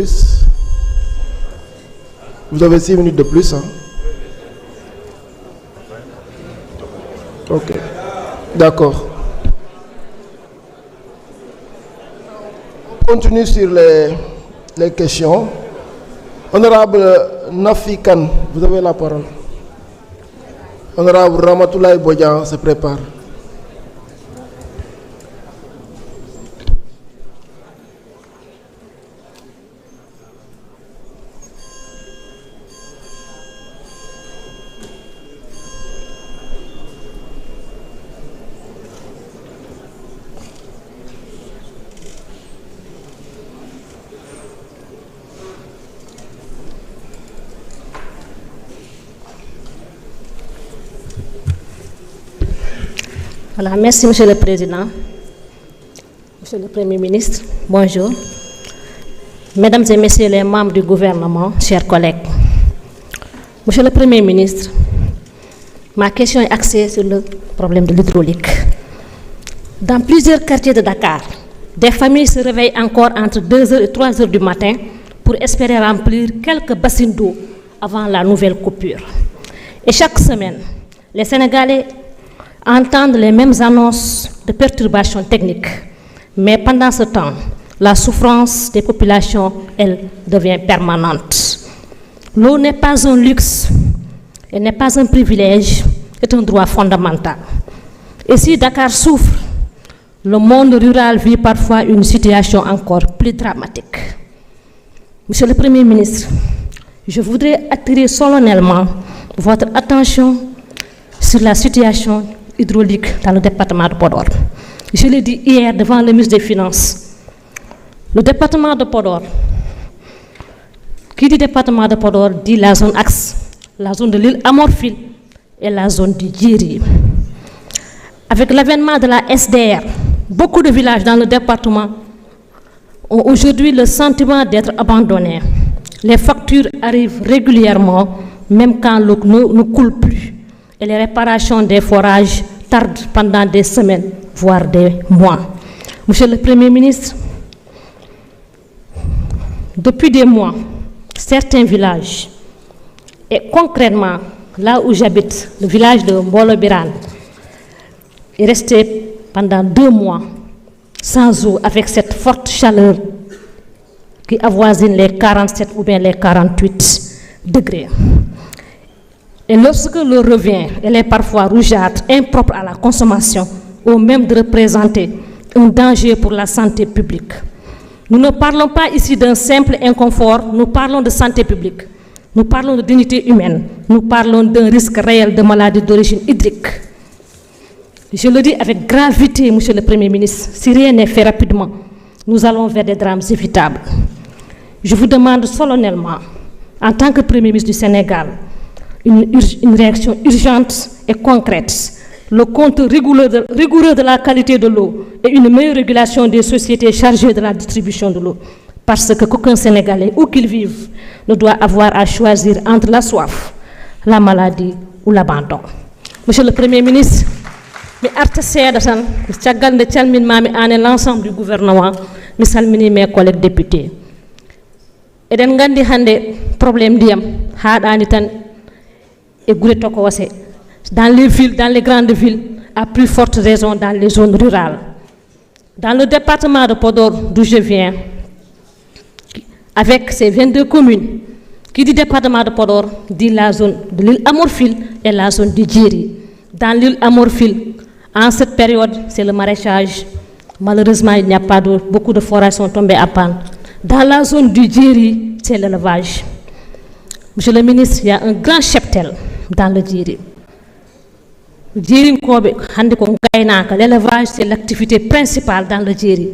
plus. Vous avez 6 minutes de plus. Hein? Ok. D'accord. On continue sur les questions. Honorable Nafi Khan, vous avez la parole. Honorable Ramatoulaye Bodian se prépare. Voilà, merci Monsieur le Président, Monsieur le Premier ministre, bonjour. Mesdames et Messieurs les membres du gouvernement, chers collègues. Monsieur le Premier ministre, ma question est axée sur le problème de l'hydraulique. Dans plusieurs quartiers de Dakar, des familles se réveillent encore entre 2h et 3h du matin pour espérer remplir quelques bassines d'eau avant la nouvelle coupure. Et chaque semaine, les Sénégalais entendent les mêmes annonces de perturbations techniques. Mais pendant ce temps, la souffrance des populations, elle, devient permanente. L'eau n'est pas un luxe, elle n'est pas un privilège, c'est un droit fondamental. Et si Dakar souffre, le monde rural vit parfois une situation encore plus dramatique. Monsieur le Premier ministre, je voudrais attirer solennellement votre attention sur la situation hydraulique dans le département de Podor. Je l'ai dit hier devant le ministre des Finances. Le département de Podor, qui dit département de Podor, dit la zone axe, la zone de l'île Amorphile et la zone du Djiri. Avec l'avènement de la SDR, beaucoup de villages dans le département ont aujourd'hui le sentiment d'être abandonnés. Les factures arrivent régulièrement, même quand l'eau ne coule plus. Et les réparations des forages tardent pendant des semaines, voire des mois. Monsieur le Premier ministre, depuis des mois, certains villages, et concrètement là où j'habite, le village de Mbolo-Biran, est resté pendant 2 mois sans eau avec cette forte chaleur qui avoisine les 47 ou bien les 48 degrés. Et lorsque l'eau revient, elle est parfois rougeâtre, impropre à la consommation, ou même de représenter un danger pour la santé publique. Nous ne parlons pas ici d'un simple inconfort, nous parlons de santé publique, nous parlons de dignité humaine, nous parlons d'un risque réel de maladie d'origine hydrique. Je le dis avec gravité, Monsieur le Premier ministre, si rien n'est fait rapidement, nous allons vers des drames évitables. Je vous demande solennellement, en tant que Premier ministre du Sénégal, une réaction urgente et concrète, le compte rigoureux de la qualité de l'eau et une meilleure régulation des sociétés chargées de la distribution de l'eau. Parce qu'aucun Sénégalais, où qu'il vive, ne doit avoir à choisir entre la soif, la maladie ou l'abandon. Monsieur le Premier ministre, mais l'ensemble du gouvernement, mes collègues députés. Et problème dans les villes, dans les grandes villes, à plus forte raison dans les zones rurales. Dans le département de Podor, d'où je viens, avec ses 22 communes, qui dit département de Podor, dit la zone de l'île Amorphile et la zone du Djiri. Dans l'île Amorphile, en cette période, c'est le maraîchage. Malheureusement, il n'y a pas d'eau, beaucoup de forages sont tombés à panne. Dans la zone du Djiri, c'est l'élevage. Monsieur le ministre, il y a un grand cheptel dans le Djiri. L'élevage, c'est l'activité principale dans le Djiri.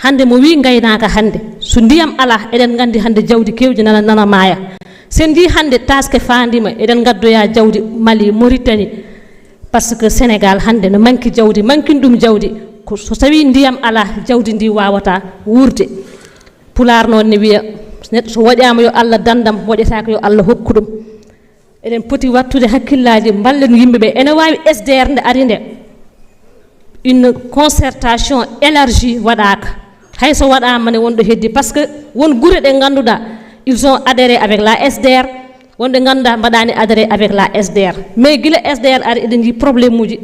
Hande mo wi gaynaka hande so ndiyam ala eden gandi hande jawdi kewji nana maya sen di hande taske fandima eden gaddoya jawdi Mali Mauritanie parce que Sénégal hande no manki jawdi manki dum jawdi ko so tawi ndiyam ala jawdi ndi wawata wurde pular non ne wiya net so wadiyama yo Allah dandam wadetaka yo Allah hokkudum eden poti wattude hakkillaji ballen yimbe ene wawi SDR nde ari nde une concertation élargie wadaka hay so waɗama ne wonɗo heddi par ce que won guure ɗe ganduɗa ils ont adhéré avec la SDR wonde ganduɗa mbaɗani adhéré avec la SDR mais guila SDR ari eɗen jii probléme uji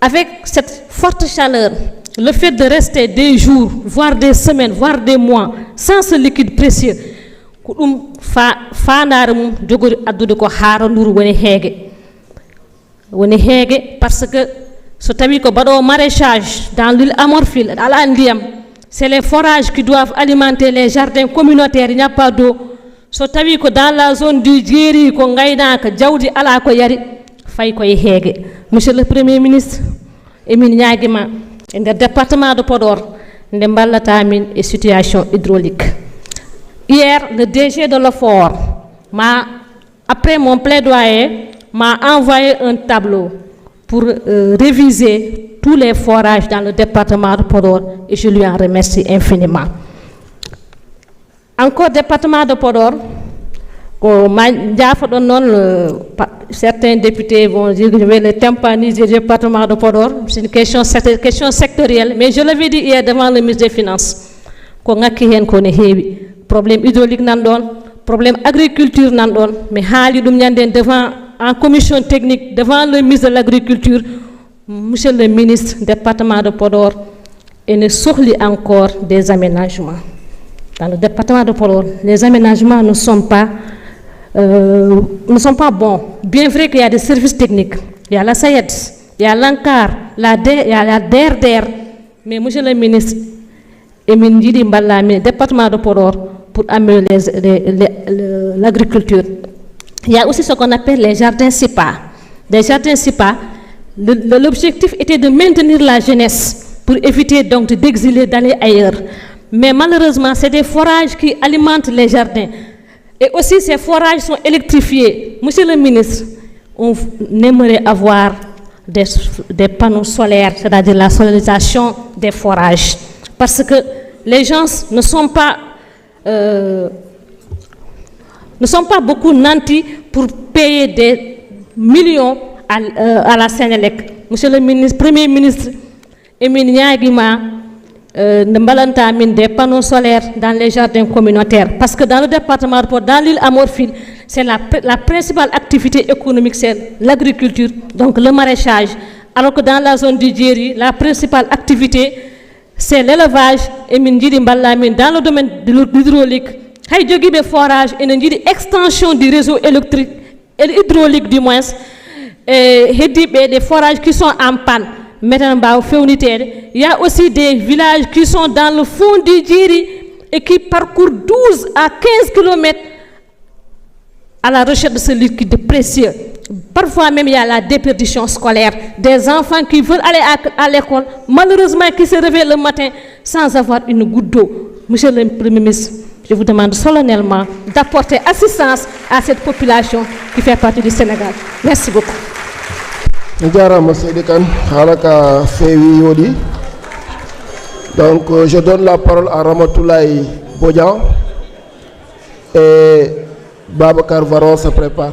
avec cette forte chaleur le fait de rester des jours voire des semaines voire des mois sans ce liquide précieux ko ɗum fandare mum jogori addude ko haaranduru woni heege par ce que so tawi ko baɗo maraîchage dans l'île Amorphile ala ndiyam c'est les forages qui doivent alimenter les jardins communautaires, il n'y a pas d'eau. So tawi ko dans la zone du Djeri ko gaynaka jawdi ala ko yari fay koye heege. Monsieur le Premier ministre, emin ñaguima e nder département de Podor nde ballata min e situation hydraulique. Hier, le DG de l'OFOR après mon plaidoyer, m'a envoyé un tableau pour réviser tous les forages dans le département de Podor et je lui en remercie infiniment. Encore département de Podor, certains députés vont dire que je vais le tympaniser le département de Podor, c'est une question sectorielle, mais je l'avais dit hier devant le ministre des Finances, qu'on a problème hydraulique, problème agriculture, mais devant en commission technique, devant le ministre de l'Agriculture, monsieur le ministre du département de Podor, et ne souffle encore des aménagements. Dans le département de Podor, les aménagements ne sont pas bons. Bien vrai qu'il y a des services techniques, il y a la SAED, il y a l'ANCAR, il y a la DERDER, mais monsieur le ministre, le département de Podor pour améliorer l'agriculture. Il y a aussi ce qu'on appelle les jardins SIPA. Des jardins SIPA, l'objectif était de maintenir la jeunesse pour éviter donc d'exiler d'aller ailleurs. Mais malheureusement, c'est des forages qui alimentent les jardins. Et aussi, ces forages sont électrifiés. Monsieur le ministre, on aimerait avoir des panneaux solaires, c'est-à-dire la solarisation des forages. Parce que les gens ne sont pas beaucoup nantis pour payer des millions à la Sénélec. Monsieur le ministre, Premier ministre, Emin Niaguima, des panneaux solaires dans les jardins communautaires. Parce que dans le département, dans l'île Amorphile, c'est la principale activité économique, c'est l'agriculture, donc le maraîchage. Alors que dans la zone du Djeri, la principale activité, c'est l'élevage. Et dans le domaine de l'hydraulique, il y a des forages et une extension du réseau électrique et hydraulique du moins. Il y a des forages qui sont en panne. Il y a aussi des villages qui sont dans le fond du Djeri et qui parcourent 12 à 15 km à la recherche de ce liquide précieux. Parfois même il y a la déperdition scolaire. Des enfants qui veulent aller à l'école, malheureusement qui se réveillent le matin sans avoir une goutte d'eau. Monsieur le Premier ministre, je vous demande solennellement d'apporter assistance à cette population qui fait partie du Sénégal. Merci beaucoup. Donc je donne la parole à Ramatoulaye Bodian et Babacar Varon se prépare.